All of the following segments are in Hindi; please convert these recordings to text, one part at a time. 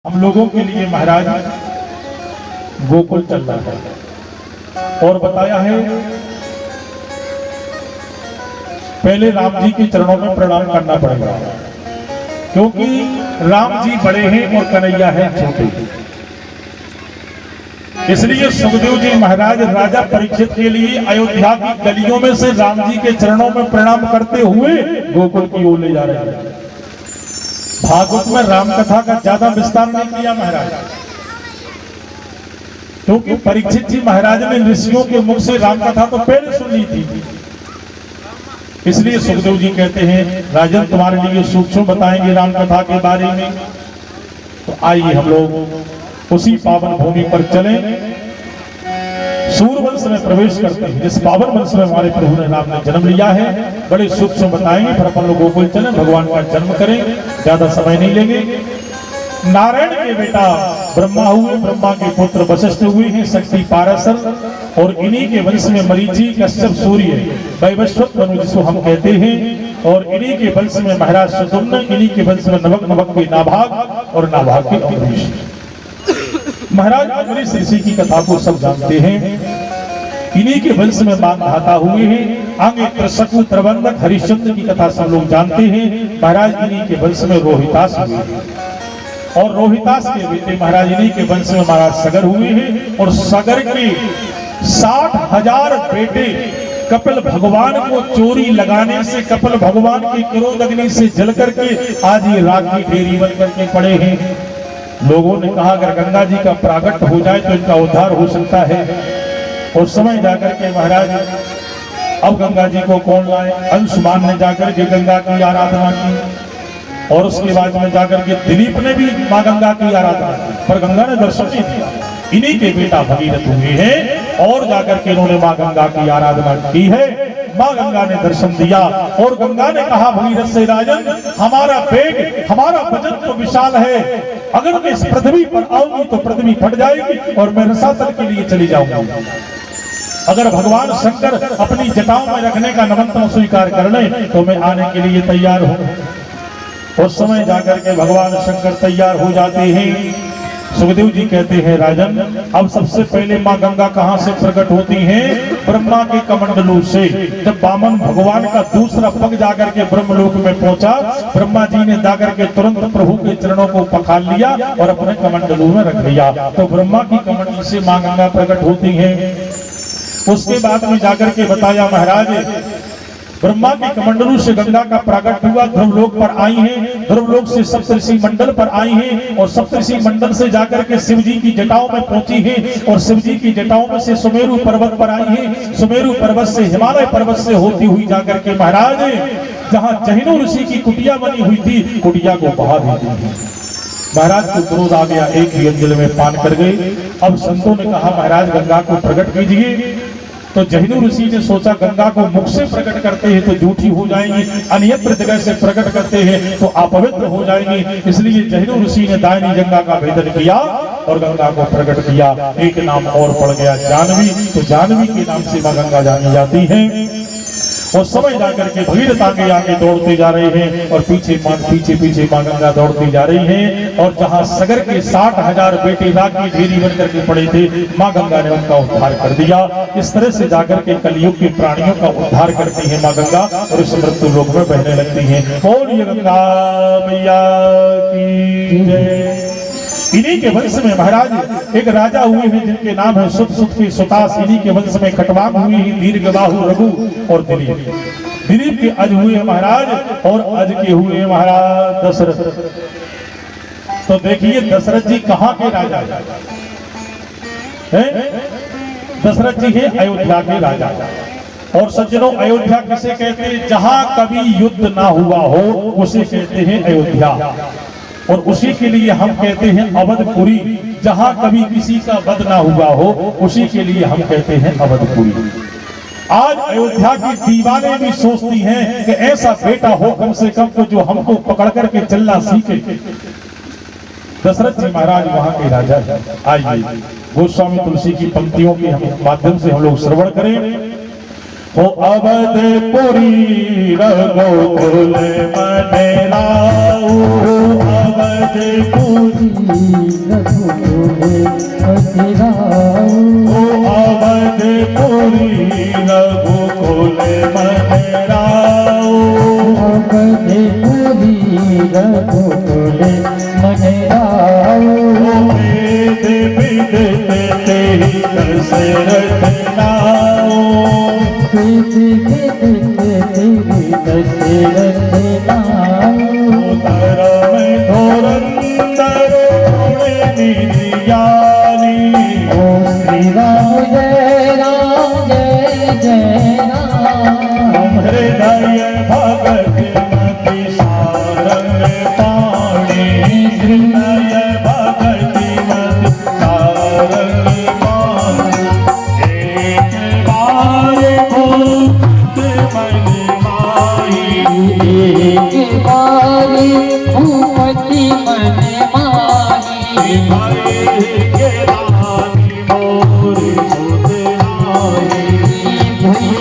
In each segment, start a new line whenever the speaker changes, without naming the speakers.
हम लोगों के लिए महाराज गोकुल चल रहा है और बताया है पहले राम जी के चरणों में प्रणाम करना पड़ेगा, क्योंकि राम जी बड़े हैं और कन्हैया है छोटे। इसलिए सुखदेव जी महाराज राजा परीक्षित के लिए अयोध्या की गलियों में से राम जी के चरणों में प्रणाम करते हुए गोकुल की ओर ले जा रहे हैं। भागवत में राम कथा का ज्यादा विस्तार नहीं किया महाराज, क्योंकि परीक्षित जी महाराज ने ऋषियों के मुख से राम कथा तो पहले सुन ली थी। इसलिए सुखदेव जी कहते हैं राजन तुम्हारे लिए सूक्ष्म बताएंगे राम कथा के बारे में। तो आइए हम लोग उसी पावन भूमि पर चलें, सूर्यवंश में प्रवेश करते हैं। जिस पावन वंश में हमारे प्रभु ने राम ने जन्म लिया है, बड़े सूक्ष्म बताएंगे। फिर अपन लोग गोकुल चलें, भगवान का जन्म करें, ज्यादा समय नहीं लेंगे। नारायण के बेटा ब्रह्मा हुए, ब्रह्मा के पुत्र वशिष्ठ हुए हैं, शक्ति पाराशर, और इन्हीं के वंश में मरीचि, कश्यप, सूर्य, वैवस्वत मनु जिसको हम कहते हैं, और इन्हीं के वंश में महाराज सुदुम्न, इन्हीं के वंश में नवक, नवक के नाभाग, और नाभाग के अम्बरीश। महाराज अम्बरीश ऋषि की कथा को सब जानते हैं। इन्हीं के वंश में मानधाता हुए हैं। आगे त्रसकु, त्रबंधक, हरिश्चंद्र की कथा सब लोग जानते हैं। महाराज इन्हीं के वंश में रोहितास हुए हैं, और रोहितास के बेटे महाराज इन्हीं के वंश में महाराज सगर हुए हैं। और सगर के 60,000 बेटे कपिल भगवान को चोरी लगाने से, कपिल भगवान की क्रोध अग्नि से जल करके आज ये राख की ढेरी बन करके पड़े हैं। लोगों ने कहा अगर गंगा जी का प्राकट हो जाए तो इनका उद्धार हो सकता है। उस समय जाकर के महाराज अब गंगा जी को कौन लाए? अंशुमान ने जाकर के गंगा की आराधना की, और उसके बाद में जाकर के दिलीप ने भी माँ गंगा की आराधना की, पर गंगा ने दर्शन नहीं दिया। इन्हीं के बेटा भगीरथ हुए हैं, और जाकर के इन्होंने माँ गंगा की आराधना की है। माँ गंगा ने दर्शन दिया, और गंगा ने कहा भगीरथ से राजन हमारा वेग, हमारा वजन तो विशाल है, अगर मैं इस पृथ्वी पर आऊंगी तो पृथ्वी फट जाएगी और मैं रसातल के लिए चली जाऊंगी। अगर भगवान शंकर अपनी जटाओं में रखने का निमंत्रण स्वीकार कर ले तो मैं आने के लिए तैयार हूं। उस समय जाकर के भगवान शंकर तैयार हो जाते हैं। सुखदेव जी कहते हैं राजन अब सबसे पहले माँ गंगा कहां से प्रकट होती हैं? ब्रह्मा के कमंडलू से। जब वामन भगवान का दूसरा पग जाकर के ब्रह्मलोक में पहुंचा, ब्रह्मा जी ने जाकर के तुरंत प्रभु के चरणों को पखाल लिया और अपने कमंडलू में रख लिया। तो ब्रह्मा की कमंडल से माँ गंगा प्रकट होती है। उसके बाद में जाकर के बताया महाराज ब्रह्मा के कमंडलू से गंगा का प्राकट हुआ, ध्रुवलोक पर आई हैं, ध्रुवलोक से सप्तऋषि मंडल पर आई हैं, और सप्तऋषि मंडल से जाकर के शिव जी की जटाओं में पहुंची हैं, और शिव जी की जटाओं में से सुमेरु पर्वत पर आई हैं, सुमेरु पर्वत से हिमालय पर्वत से होती हुई जाकर के महाराज जहां जहिनो ऋषि की कुटिया बनी हुई थी, कुटिया को बहा दी थी। महाराज को क्रोध आ गया, एक ही अंजल में पान कर गए। अब संतों ने कहा महाराज गंगा को प्रकट कीजिए। तो जहिनु ऋषि ने सोचा गंगा को मुख से प्रकट करते हैं तो झूठी हो जाएंगी, अन्यत्र जगह से प्रकट करते हैं तो अपवित्र हो जाएंगी। इसलिए जहिनु ऋषि ने दाहिनी गंगा का भेदन किया और गंगा को प्रकट किया। एक नाम और पड़ गया जानवी, तो जानवी के नाम से मां गंगा जानी जाती है। उस समय जाकर के भगीरथ आगे आगे दौड़ते जा रहे हैं, और पीछे पीछे मां गंगा दौड़ती जा रही हैं। और जहां सगर के 60,000 बेटे राख की ढेरी बन करके पड़े थे, मां गंगा ने उनका उद्धार कर दिया। इस तरह से जाकर के कलयुग के प्राणियों का उद्धार करती है मां गंगा, और इस मृत्यु लोक में बहने लगती है। बोलिए गंगा मैया की जय। इन्हीं के वंश में महाराज एक राजा हुए हैं जिनके नाम है सुत, सुत के सुतास। इन्हीं के वंश में खटवांग हुए हैं, दीर्घबाहु, रघु और दिलीप। दिलीप के अज हुए महाराज, और अज के हुए महाराज दशरथ। तो देखिए दशरथ जी कहाँ के राजा हैं? दशरथ जी है अयोध्या के राजा। और सज्जनों अयोध्या किसे कहते हैं? जहां कभी युद्ध ना हुआ हो उसे कहते हैं अयोध्या, और उसी के लिए हम कहते हैं अवधपुरी। जहां कभी किसी का वध ना हुआ हो उसी के लिए हम कहते हैं अवधपुरी। आज अयोध्या की दीवानें भी सोचती हैं कि ऐसा बेटा हो कम से कम तो जो हमको पकड़ करके चलना सीखे। दशरथ जी महाराज वहां के राजा हैं। आइए गोस्वामी तुलसी की पंक्तियों के माध्यम से हम लोग श्रवण करें। हो अवधपुरी रघुकुल मन लाऊ, अवधपुरी
रघुकुल मथुराओ
ओ अवधपुरी रघुकुल मथुराओ
अवधपुरी रघुकुल मथुराओ
वेद विदित तेहि दशरथ नाओ
वेद विदित तेहि दशरथ नाओ
धर्म धुरंधर गुण निधि ज्ञानी
ओम श्री राम जय राम जय जय राम
हृदय भगत मति सारंग पाणी हृदय भगत मति सारंग पाणी एक बार भूत मन माही
एक बारी भूपति मन माही
भाई के रानी मोरी सुधनाई
भई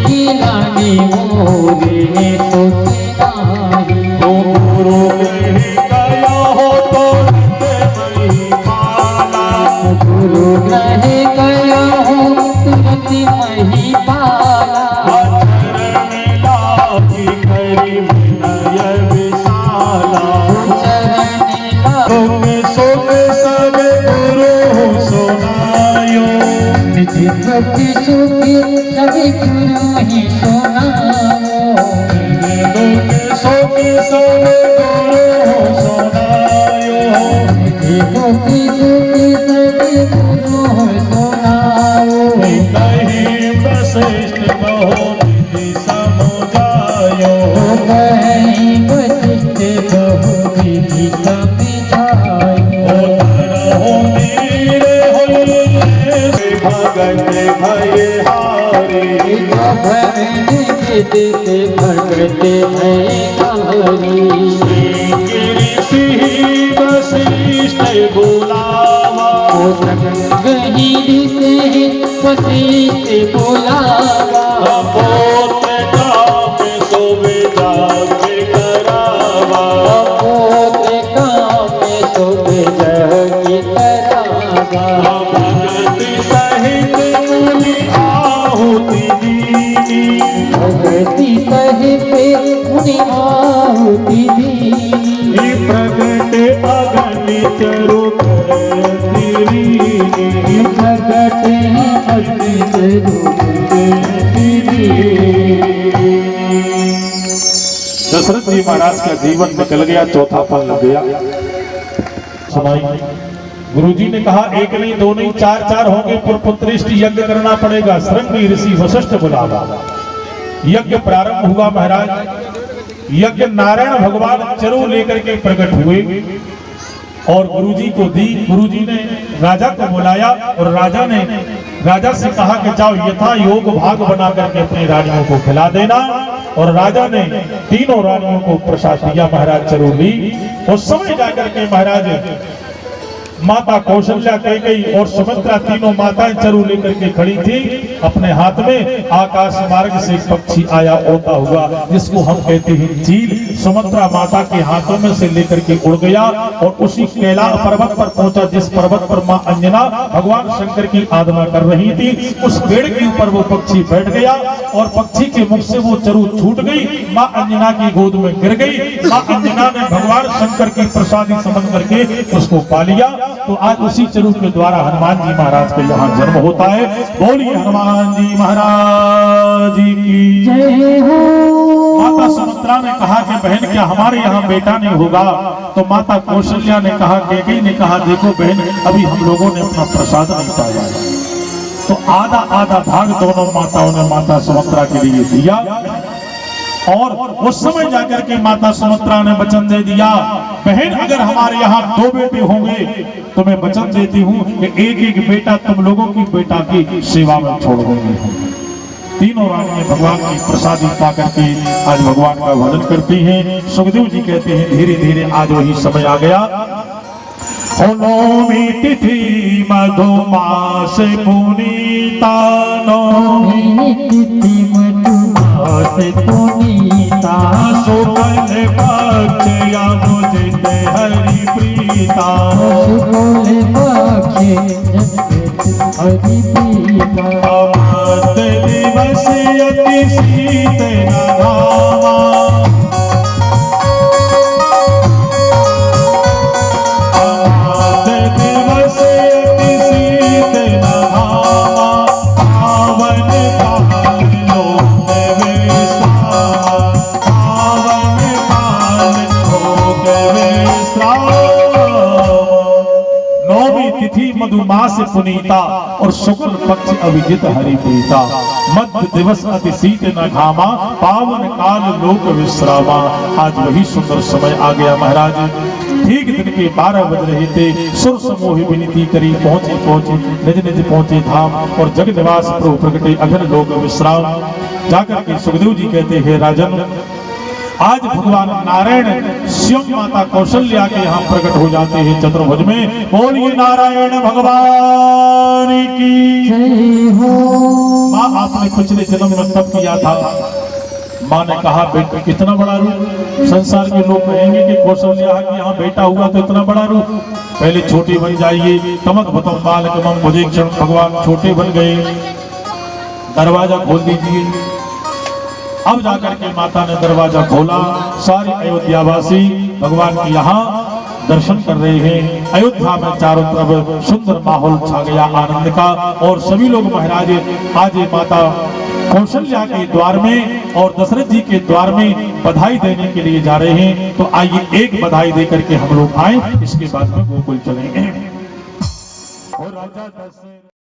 की रानी मोरे सुतनाही
गुरु गया हो तो देवई माला
गुरु ग्रह गया हो तुरंत मही पाला
चरण लागी करी विनय विशाला
चरण ला
सुख सब गुरु सुनायो
निज भक्ति सुखी सभी गुरु ही सुनाओ
सुख सब गुरु सुनायो
निज भक्ति सुखी सभी गुरु सुनाओ
कहीं वशिष्ठ बहुविधि समुदायो
कहीं वशिष्ठ बहुविधि समझायो
हो मेरे भगत भय हारी
भगत है
ऋषि वशिष्ठ बुलावा
गहीरी से वशिष्ठ बुलावा
पोत्र काम सुविधा के करावा
पोत्र काम शुभ जगी करावा
भगत सहित मुनि आहुति दीनी
भगति सहित मुनि आहुति दीनी
प्रगट अगणित रूप
प्रगट अद्भुत रूप
दशरथ जी महाराज का जीवन निकल गया, चौथा फल लग गया। सुनाई गुरुजी ने कहा एक नहीं दो नहीं चार चार होंगे, पुत्रपुत्रिष्ट यज्ञ करना पड़ेगा। श्रृंगी ऋषि वशिष्ठ बुलावा। यज्ञ प्रारंभ हुआ महाराज। यज्ञ नारायण भगवान चरु लेकर के प्रकट हुए और गुरुजी को दी। गुरुजी ने राजा को बुलाया और राजा से कहा कि जाओ यथा योग भाग बना करके अपनी रानियों को खिला देना। और राजा ने तीनों रानियों को प्रसाद दिया महाराज चरु ली। उस समय जाकर के महाराज माता कौशल्या कह गई और सुमित्रा तीनों माताएं चरु लेकर के खड़ी थी। अपने हाथ में आकाश मार्ग से पक्षी आया उड़ता हुआ, जिसको हम कहते हैं चील। सुमित्रा माता के हाथों में से लेकर के उड़ गया और उसी कैलाश पर्वत पर पहुंचा, जिस पर्वत पर मां अंजना भगवान शंकर की आराधना कर रही थी। उस पेड़ के ऊपर वो पक्षी बैठ गया और पक्षी के मुख से वो चरु छूट गई, मां अंजना की गोद में गिर गई। मां अंजना ने भगवान शंकर की प्रसादी समझ करके उसको पा लिया। तो आज उसी चरु के द्वारा हनुमान जी महाराज का यहाँ जन्म होता है। बोलिए हनुमान जी महाराज की
जय हो।
माता सुमित्रा ने कहा कि बहन क्या हमारे यहाँ बेटा नहीं होगा? तो माता कौशल्या ने कहा, कैकेयी ने कहा, देखो बहन अभी हम लोगों ने अपना प्रसाद नहीं पाया। तो आधा आधा भाग दोनों माताओं ने माता सुमित्रा के लिए दिया। और उस समय जाकर के माता सुमित्रा ने वचन दे दिया, बहन अगर हमारे यहाँ 2 बेटे होंगे तो मैं वचन देती हूँ कि एक एक बेटा तुम लोगों की बेटा की सेवा में छोड़ देंगे। तीनों रानियां भगवान की प्रसादी पा करके आज भगवान का भजन करती हैं। सुखदेव जी कहते हैं धीरे धीरे आज वही समय आ गया। नौमी तिथि मधुमास पुनीता, नौमी
तिथि मधुमास से पुनीता
शुक्ल पक्ष अबुदित हरि प्रीता
शुक्ल पक्ष हरि प्रीता
अमृत दिवस अति शीत न धामा अमृत दिवस अति शीत न धामा पावन काल लोक विश्राम पावन काल लोक विश्राम। नौवीं तिथि मधुमास पुनीता और शुक्ल पक्ष अभिजित हरि प्रीता मध्य दिवस अति शीत न घामा पावन काल लोक विश्रामा। आज वही सुंदर समय आ गया महाराज। ठीक दिन के 12 बज रहे थे। सुर समूह विनती करी पहुंचे निज निज पहुंचे धाम और जग निवास प्रभु प्रगटे अघन लोक विश्राम। जाकर के सुखदेव जी कहते हैं राजन आज भगवान नारायण स्वयं माता कौशल्या के यहाँ प्रकट हो जाते हैं चतुर्भुज में। बोलिए नारायण भगवान की
जय हो।
माँ आपने पिछले जन्म में तप किया था। माँ ने कहा बेटा कितना बड़ा रूप। संसार के लोग कहेंगे कि कौशल्या के यहाँ बेटा हुआ तो इतना बड़ा रूप। पहले छोटे बन जाइए। तमक भतम बालकमम मुझे क्षण भगवान छोटे बन गए। दरवाजा खोल दीजिए। अब जाकर के माता ने दरवाजा खोला। सारे अयोध्यावासी भगवान के यहाँ दर्शन कर रहे हैं। अयोध्या में चारों तरफ सुंदर माहौल छा गया आनंद का और सभी लोग महाराज आज माता कौशल्या के द्वार में और दशरथ जी के द्वार में बधाई देने के लिए जा रहे हैं। तो आइए एक बधाई देकर के हम लोग आए, इसके बाद में गोकुल चलेंगे। और राजा दशरथ